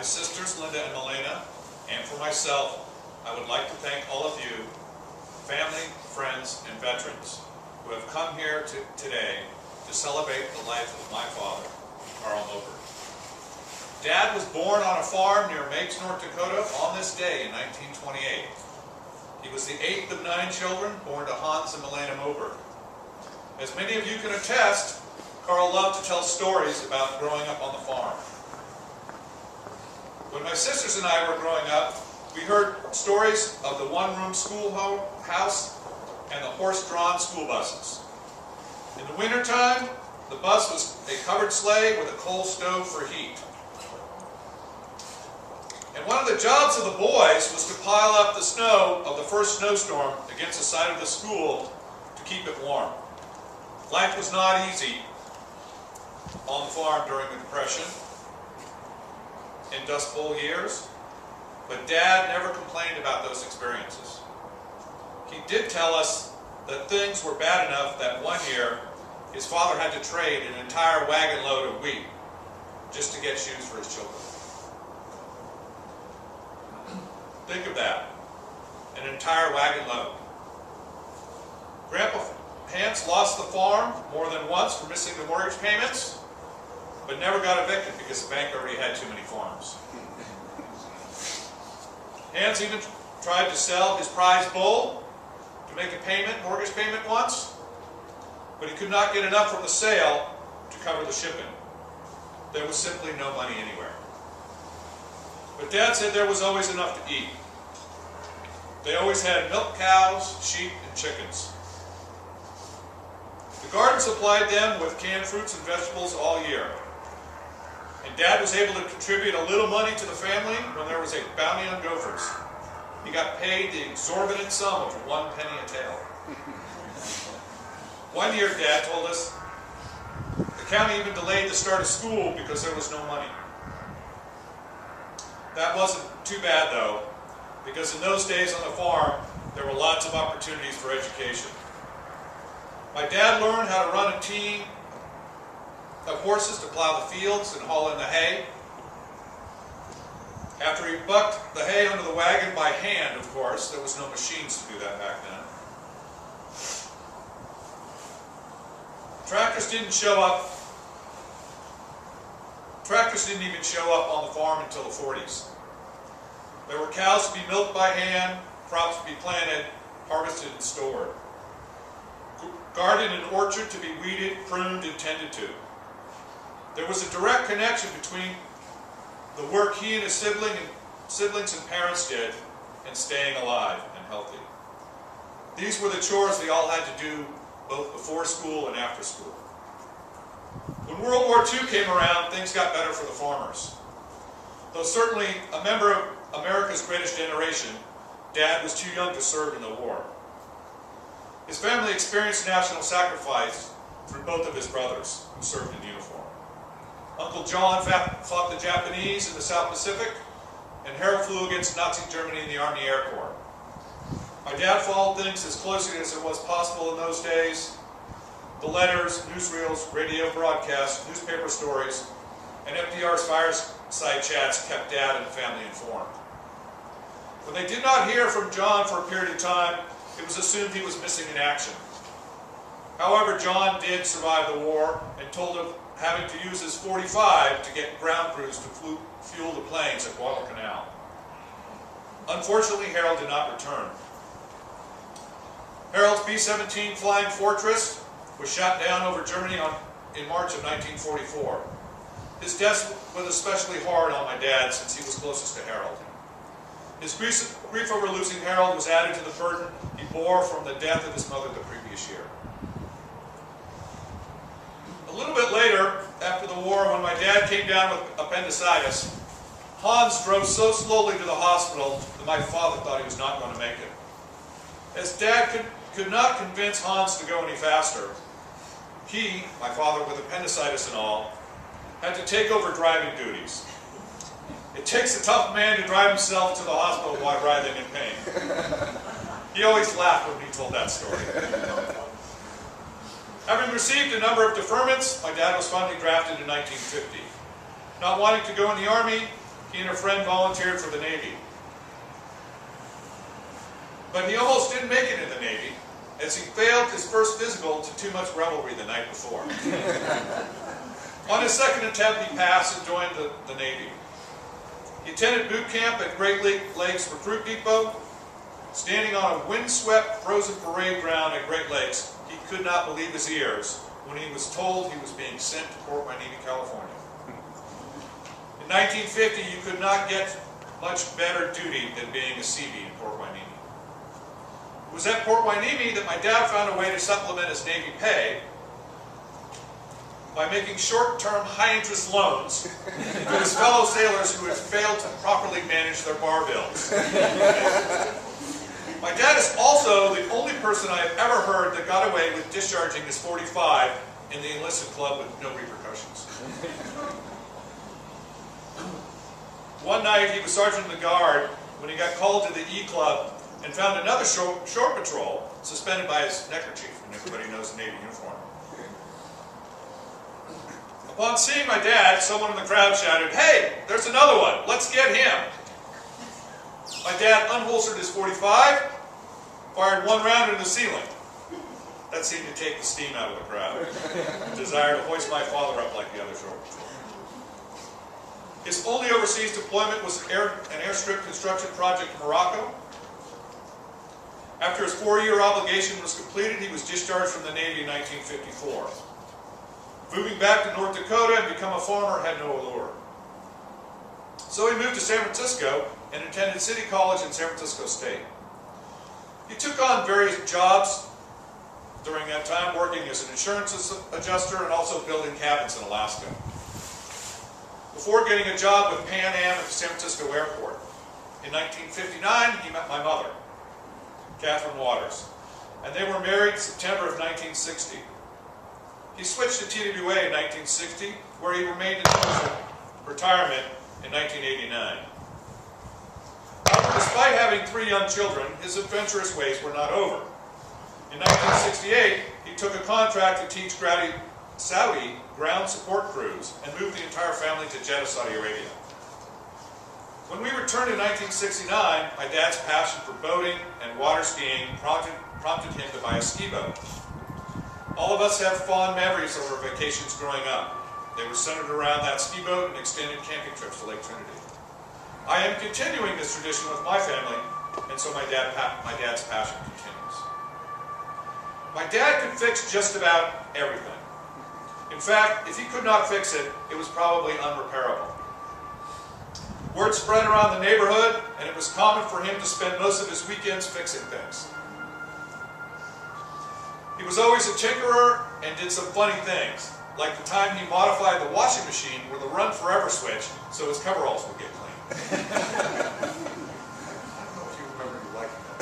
my sisters Linda and Milena, and for myself, I would like to thank all of you, family, friends, and veterans who have come here today to celebrate the life of my father, Carl Moberg. Dad was born on a farm near Meigs, North Dakota on this day in 1928. He was the 8th of 9 children born to Hans and Milena Moberg. As many of you can attest, Carl loved to tell stories about growing up on the farm. When my sisters and I were growing up, we heard stories of the one-room schoolhouse and the horse-drawn school buses. In the wintertime, the bus was a covered sleigh with a coal stove for heat. And one of the jobs of the boys was to pile up the snow of the first snowstorm against the side of the school to keep it warm. Life was not easy on the farm during the Depression in Dust Bowl years, but Dad never complained about those experiences. He did tell us that things were bad enough that one year his father had to trade an entire wagon load of wheat just to get shoes for his children. Think of that, an entire wagon load. Grandpa Hans lost the farm more than once for missing the mortgage payments, but never got evicted because the bank already had too many farms. Hans even tried to sell his prize bull to make a mortgage payment once, but he could not get enough from the sale to cover the shipping. There was simply no money anywhere. But Dad said there was always enough to eat. They always had milk cows, sheep, and chickens. The garden supplied them with canned fruits and vegetables all year. And Dad was able to contribute a little money to the family when there was a bounty on gophers. He got paid the exorbitant sum of 1 penny a tail. One year, Dad told us, the county even delayed the start of school because there was no money. That wasn't too bad, though, because in those days on the farm, there were lots of opportunities for education. My dad learned how to run a team of horses to plow the fields and haul in the hay. After he bucked the hay onto the wagon by hand, of course, there was no machines to do that back then. Tractors didn't even show up on the farm until the 40s. There were cows to be milked by hand, crops to be planted, harvested, and stored. Garden and orchard to be weeded, pruned, and tended to. There was a direct connection between the work he and his siblings and parents did and staying alive and healthy. These were the chores they all had to do both before school and after school. When World War II came around, things got better for the farmers. Though certainly a member of America's greatest generation, Dad was too young to serve in the war. His family experienced national sacrifice through both of his brothers who served in uniform. Uncle John fought the Japanese in the South Pacific, and Harold flew against Nazi Germany in the Army Air Corps. My dad followed things as closely as it was possible in those days. The letters, newsreels, radio broadcasts, newspaper stories, and FDR's fireside chats kept Dad and the family informed. When they did not hear from John for a period of time, it was assumed he was missing in action. However, John did survive the war and told of having to use his .45 to get ground crews to fuel the planes at Guadalcanal. Unfortunately, Harold did not return. Harold's B-17 Flying Fortress was shot down over Germany in March of 1944. His death was especially hard on my dad since he was closest to Harold. His grief over losing Harold was added to the burden he bore from the death of his mother the previous year. A little bit later, after the war, when my dad came down with appendicitis, Hans drove so slowly to the hospital that my father thought he was not going to make it. As Dad could not convince Hans to go any faster, he, my father with appendicitis and all, had to take over driving duties. It takes a tough man to drive himself to the hospital while writhing in pain. He always laughed when he told that story. Having received a number of deferments, my dad was finally drafted in 1950. Not wanting to go in the Army, he and a friend volunteered for the Navy. But he almost didn't make it in the Navy, as he failed his first physical to too much revelry the night before. On his second attempt, he passed and joined the Navy. He attended boot camp at Great Lakes Recruit Depot. Standing on a windswept, frozen parade ground at Great Lakes, he could not believe his ears when he was told he was being sent to Port Hueneme, California. In 1950, you could not get much better duty than being a Seabee in Port Hueneme. It was at Port Hueneme that my dad found a way to supplement his Navy pay by making short-term, high-interest loans to his fellow sailors who had failed to properly manage their bar bills. My dad is also the only person I have ever heard that got away with discharging his .45 in the enlisted club with no repercussions. One night, he was sergeant of the guard when he got called to the E Club and found another shore patrol suspended by his neckerchief, and everybody knows the Navy uniform. Upon seeing my dad, someone in the crowd shouted, "Hey, there's another one, let's get him." My dad unholstered his .45, fired one round into the ceiling. That seemed to take the steam out of the crowd. A desire to hoist my father up like the other shore patrol. His only overseas deployment was an airstrip construction project in Morocco. After his 4-year obligation was completed, he was discharged from the Navy in 1954. Moving back to North Dakota and become a farmer had no allure. So he moved to San Francisco and attended City College in San Francisco State. He took on various jobs during that time, working as an insurance adjuster and also building cabins in Alaska. Before getting a job with Pan Am at the San Francisco airport. In 1959, he met my mother, Catherine Waters, and they were married in September of 1960. He switched to TWA in 1960, where he remained until his retirement in 1989. However, despite having 3 young children, his adventurous ways were not over. In 1968, he took a contract to teach Saudi ground support crews and moved the entire family to Jeddah, Saudi Arabia. When we returned in 1969, my dad's passion for boating and water skiing prompted him to buy a ski boat. All of us have fond memories of our vacations growing up. They were centered around that ski boat and extended camping trips to Lake Trinity. I am continuing this tradition with my family, and so my dad's passion continues. My dad could fix just about everything. In fact, if he could not fix it, it was probably unrepairable. Word spread around the neighborhood, and it was common for him to spend most of his weekends fixing things. He was always a tinkerer and did some funny things, like the time he modified the washing machine with a run forever switch so his coveralls would get clean. I don't know if you remember me liking that.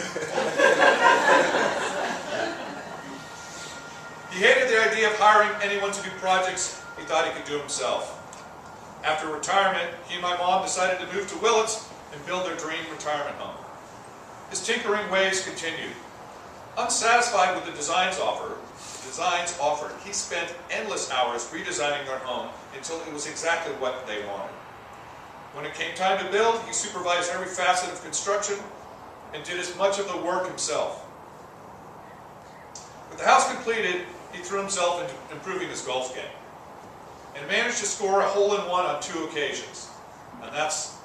He hated the idea of hiring anyone to do projects he thought he could do himself. After retirement, he and my mom decided to move to Willits and build their dream retirement home. His tinkering ways continued. Unsatisfied with the designs offered, he spent endless hours redesigning their home until it was exactly what they wanted. When it came time to build, he supervised every facet of construction and did as much of the work himself. With the house completed, he threw himself into improving his golf game and managed to score a hole-in-one on 2 occasions. And that's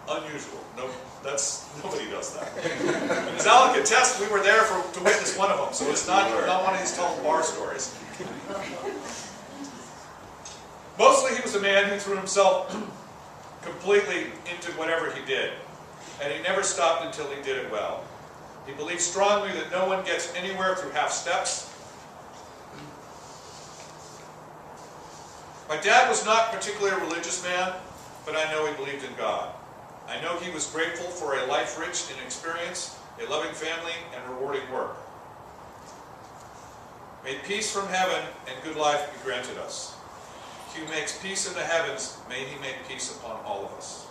unusual. Nobody does that. And as Alan could attest, we were there to witness one of them, so it's not one of these tall bar stories. Mostly he was a man who threw himself completely into whatever he did, and he never stopped until he did it well. He believed strongly that no one gets anywhere through half steps. My dad was not particularly a religious man, but I know he believed in God. I know he was grateful for a life rich in experience, a loving family, and rewarding work. May peace from heaven and good life be granted us. He who makes peace in the heavens, may he make peace upon all of us.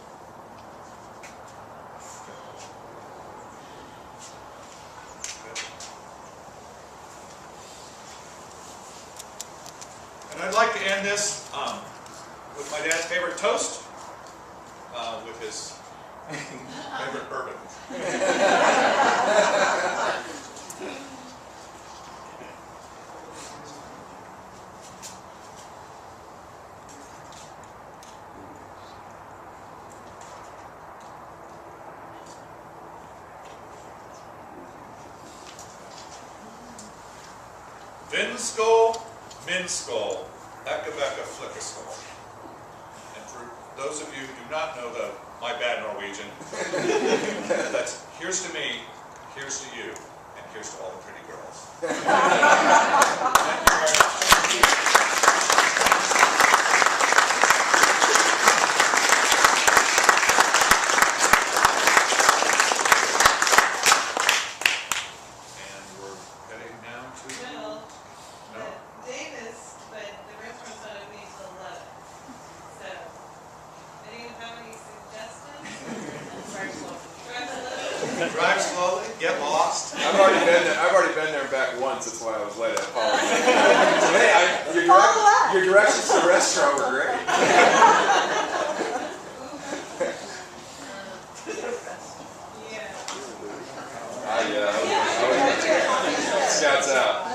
And I'd like to end this with my dad's favorite toast. around with his favorite bourbon. Vinskål, Minskål, Ekka Flickaskål. And for those of you who do not know my bad Norwegian, that's here's to me, here's to you, and here's to all the pretty girls. Thank you very much. Drive slowly, get lost. I've already been there back once. That's why I was late. I apologize. Hey, your directions to the restaurant were great. Yeah. Scouts out.